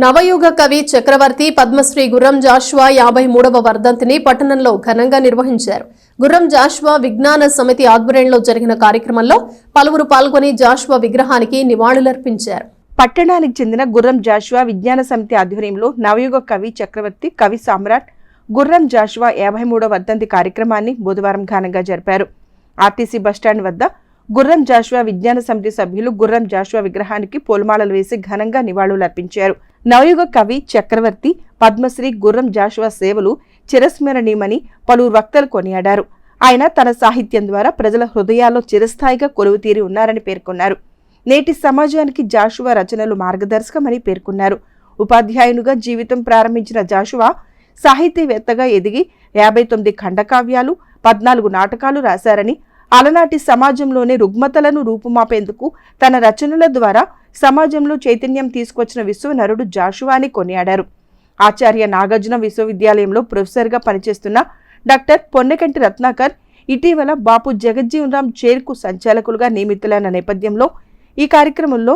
నవయుగ కవి చక్రవర్తి పద్మశ్రీ గుర్రం జాషువా 53వ వర్ధంతిని పట్టణంలో ఘనంగా నిర్వహించారు. గుర్రం జాషువా విజ్ఞాన సమితి ఆధ్వర్యంలో జరిగిన కార్యక్రమంలో పలువురు పాల్గొని జాషువా విగ్రహానికి నివాళులర్పించారు. పట్టణానికి చెందిన గుర్రం జాషువా విజ్ఞాన సమితి ఆధ్వర్యంలో నవయుగ కవి చక్రవర్తి కవి సామ్రాట్ గుర్రం జాషువా 53వ వర్ధంతి కార్యక్రమాన్ని బుధవారం ఘనంగా జరిపారు. ఆర్టీసీ బస్టాండ్ వద్ద గుర్రం జాషువా విజ్ఞాన సమితి సభ్యులు గుర్రం జాషువా విగ్రహానికి పూలమాలలు వేసి ఘనంగా నివాళులర్పించారు. నవయుగ కవి చక్రవర్తి పద్మశ్రీ గుర్రం జాషువా సేవలు చిరస్మరణీయమని పలువురు వక్తలు కొనియాడారు. ఆయన తన సాహిత్యం ద్వారా ప్రజల హృదయాల్లో చిరస్థాయిగా కొలువుతీరి ఉన్నారని పేర్కొన్నారు. నేటి సమాజానికి జాషువా రచనలు మార్గదర్శకమని పేర్కొన్నారు. ఉపాధ్యాయునిగా జీవితం ప్రారంభించిన జాషువా సాహితీవేత్తగా ఎదిగి 59 ఖండకావ్యాలు 14 నాటకాలు రాశారని, అలనాటి సమాజంలోని రుగ్మతలను రూపుమాపేందుకు తన రచనల ద్వారా సమాజంలో చైతన్యం తీసుకొచ్చిన విశ్వనరుడు జాషువా అని కొనియాడారు. ఆచార్య నాగార్జున విశ్వవిద్యాలయంలో ప్రొఫెసర్గా పనిచేస్తున్న డాక్టర్ పొన్నెకంటి రత్నాకర్ ఇటీవల బాపు జగజ్జీవన్రామ్ చైర్కు సంచాలకులుగా నియమితులైన నేపథ్యంలో ఈ కార్యక్రమంలో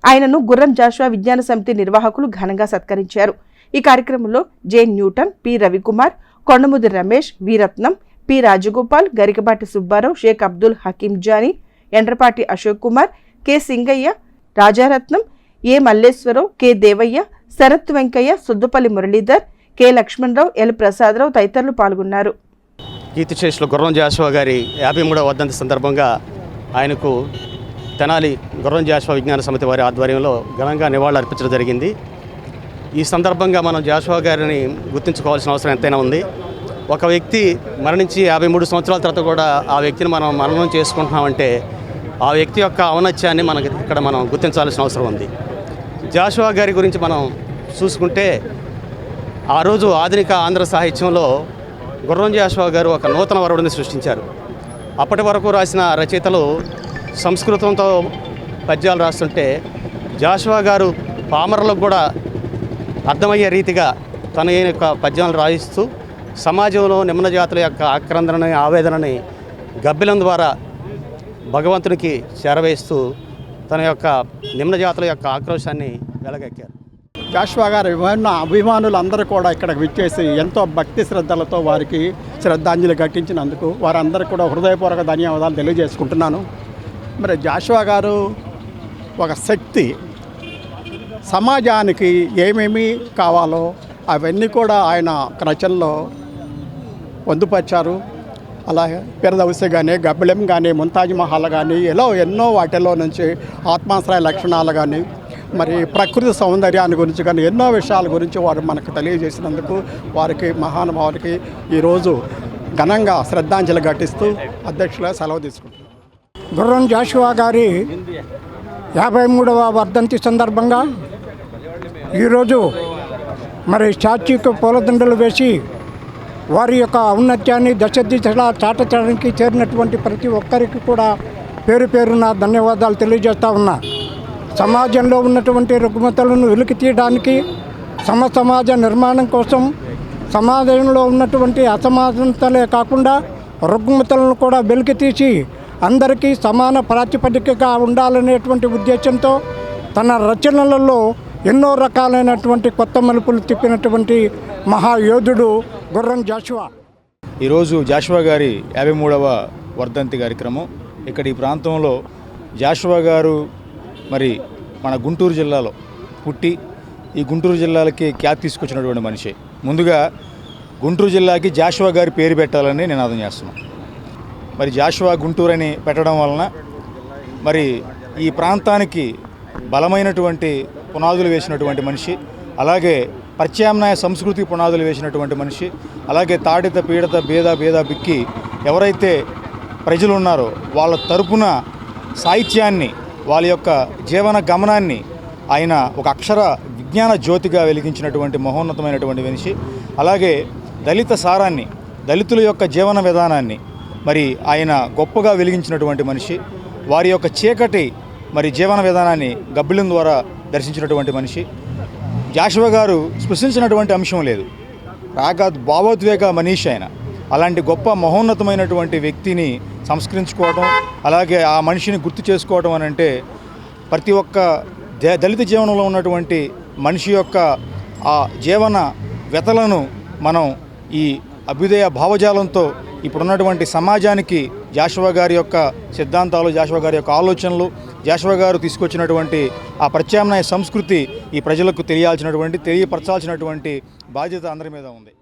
ఆయనను గుర్రం జాషువా విజ్ఞాన సమితి నిర్వాహకులు ఘనంగా సత్కరించారు. ఈ కార్యక్రమంలో J Newton, P Ravikumar, Kondamudi Ramesh, Veeratnam, P Rajagopal, Garikapati Subbarao, Sheikh Abdul Hakeem Jani, Endrapati Ashok Kumar, K Singaiah, Rajaratnam, A Malleswararao, K Devaiah, Sarath Venkaiah, Suddupalli Muralidhar, K Lakshmanarao, L Prasadarao తదితరులు పాల్గొన్నారు. కీర్తిశేషులు గుర్రం జాషువా గారి 53వ వర్ధంతి సందర్భంగా ఆయనకు తెనాలి గుర్రం జాషువా విజ్ఞాన సమితి వారి ఆధ్వర్యంలో ఘనంగా నివాళులు అర్పించడం జరిగింది. ఈ సందర్భంగా మనం జాషువా గారిని గుర్తుంచుకోవాల్సిన అవసరం ఎంతైనా ఉంది. ఒక వ్యక్తి మరణించి 53 సంవత్సరాల తర్వాత కూడా ఆ వ్యక్తిని మనం మననం చేసుకుంటున్నామంటే ఆ వ్యక్తి యొక్క ఔన్నత్యాన్ని మనం గుర్తించాల్సిన అవసరం ఉంది. జాషువా గారి గురించి మనం చూసుకుంటే ఆ రోజు ఆధునిక ఆంధ్ర సాహిత్యంలో గుర్రం జాషువా గారు ఒక నూతన వరుడిని సృష్టించారు. అప్పటి వరకు రాసిన రచయితలు సంస్కృతంతో పద్యాలు రాస్తుంటే జాషువా గారు పామరులకు కూడా అర్థమయ్యే రీతిగా తన యొక్క పద్యాలను రాయిస్తూ సమాజంలో నిమ్న జాతుల యొక్క ఆక్రందనని ఆవేదనని గబ్బిలం ద్వారా భగవంతునికి చేరవేస్తూ తన యొక్క నిమ్న జాతుల యొక్క ఆక్రోశాన్ని వెలగెక్కారు. జాషువా గారి అభిమానులందరూ కూడా ఇక్కడికి విచ్చేసి ఎంతో భక్తి శ్రద్ధలతో వారికి శ్రద్ధాంజలి ఘటించినందుకు వారందరికీ కూడా హృదయపూర్వక ధన్యవాదాలు తెలియజేసుకుంటున్నాను. మరి జాషువా గారు ఒక శక్తి, సమాజానికి ఏమేమి కావాలో అవన్నీ కూడా ఆయన రచనలో పొందుపరిచారు. అలాగే పిరదవసి కానీ, గబ్బిలం కానీ, ముంతాజ్ మహల్ కానీ, ఎన్నో వాటిలో నుంచి ఆత్మాశ్రయ లక్షణాలు కానీ, మరి ప్రకృతి సౌందర్యాన్ని గురించి కానీ ఎన్నో విషయాల గురించి వారు మనకు తెలియజేసినందుకు వారికి మహానుభావులకి ఈరోజు ఘనంగా శ్రద్ధాంజలి ఘటిస్తూ అధ్యక్షులుగా సెలవు తీసుకుంటున్నారు. గుర్రం జాషువా గారి 53వ వర్ధంతి సందర్భంగా ఈరోజు మరి స్టాచ్యూకు పూలదండలు వేసి వారి యొక్క ఔన్నత్యాన్ని దశదిశలా చాటడానికి చేరినటువంటి ప్రతి ఒక్కరికి కూడా పేరు పేరున ధన్యవాదాలు తెలియజేస్తూ ఉన్నా. సమాజంలో ఉన్నటువంటి రుగ్మతలను వెలికి తీయడానికి, సమాజ నిర్మాణం కోసం సమాజంలో ఉన్నటువంటి అసమానతలే కాకుండా రుగ్మతలను కూడా వెలికి తీసి అందరికీ సమాన ప్రాతిపదికగా ఉండాలనేటువంటి ఉద్దేశంతో తన రచనలలో ఎన్నో రకాలైనటువంటి కొత్త మలుపులు తిప్పినటువంటి మహాయోధుడు గుర్రం జాషువా. ఈరోజు జాషువా గారి 53వ వర్ధంతి కార్యక్రమం. ఇక్కడ ఈ ప్రాంతంలో జాషువా గారు మరి మన గుంటూరు జిల్లాలో పుట్టి ఈ గుంటూరు జిల్లాలకి ఖ్యాతి తీసుకొచ్చినటువంటి మనిషి. ముందుగా గుంటూరు జిల్లాకి జాషువా గారి పేరు పెట్టాలని నినాదం చేస్తున్నాను. మరి జాషువా గుంటూరు అని పెట్టడం వలన మరి ఈ ప్రాంతానికి బలమైనటువంటి పునాదులు వేసినటువంటి మనిషి, అలాగే ప్రత్యామ్నాయ సంస్కృతి పునాదులు వేసినటువంటి మనిషి, అలాగే తాడిత పీడత భేద బిక్కి ఎవరైతే ప్రజలు ఉన్నారో వాళ్ళ తరపున సాహిత్యాన్ని, వాళ్ళ యొక్క జీవన గమనాన్ని ఆయన ఒక అక్షర విజ్ఞాన జ్యోతిగా వెలిగించినటువంటి మహోన్నతమైనటువంటి మనిషి. అలాగే దళిత సారాన్ని, దళితుల యొక్క జీవన విధానాన్ని మరి ఆయన గొప్పగా వెలిగించినటువంటి మనిషి. వారి యొక్క చీకటి మరి జీవన విధానాన్ని గబ్బిలం ద్వారా దర్శించినటువంటి మనిషి. జాషువా గారు స్పృశించినటువంటి అంశం లేదు. భావోద్వేగ మనీషి ఆయన. అలాంటి గొప్ప మహోన్నతమైనటువంటి వ్యక్తిని సంస్కరించుకోవడం, అలాగే ఆ మనిషిని గుర్తు చేసుకోవడం అని అంటే ప్రతి ఒక్క దళిత జీవనంలో ఉన్నటువంటి మనిషి యొక్క ఆ జీవన వ్యతలను మనం ఈ అభ్యుదయ భావజాలంతో ఇప్పుడున్నటువంటి సమాజానికి జాషువా గారి యొక్క సిద్ధాంతాలు, జాషువా గారి యొక్క ఆలోచనలు, జాషువా గారు తీసుకొచ్చినటువంటి ఆ ప్రత్యామ్నాయ సంస్కృతి ఈ ప్రజలకు తెలియపరచాల్సినటువంటి బాధ్యత అందరి మీద ఉంది.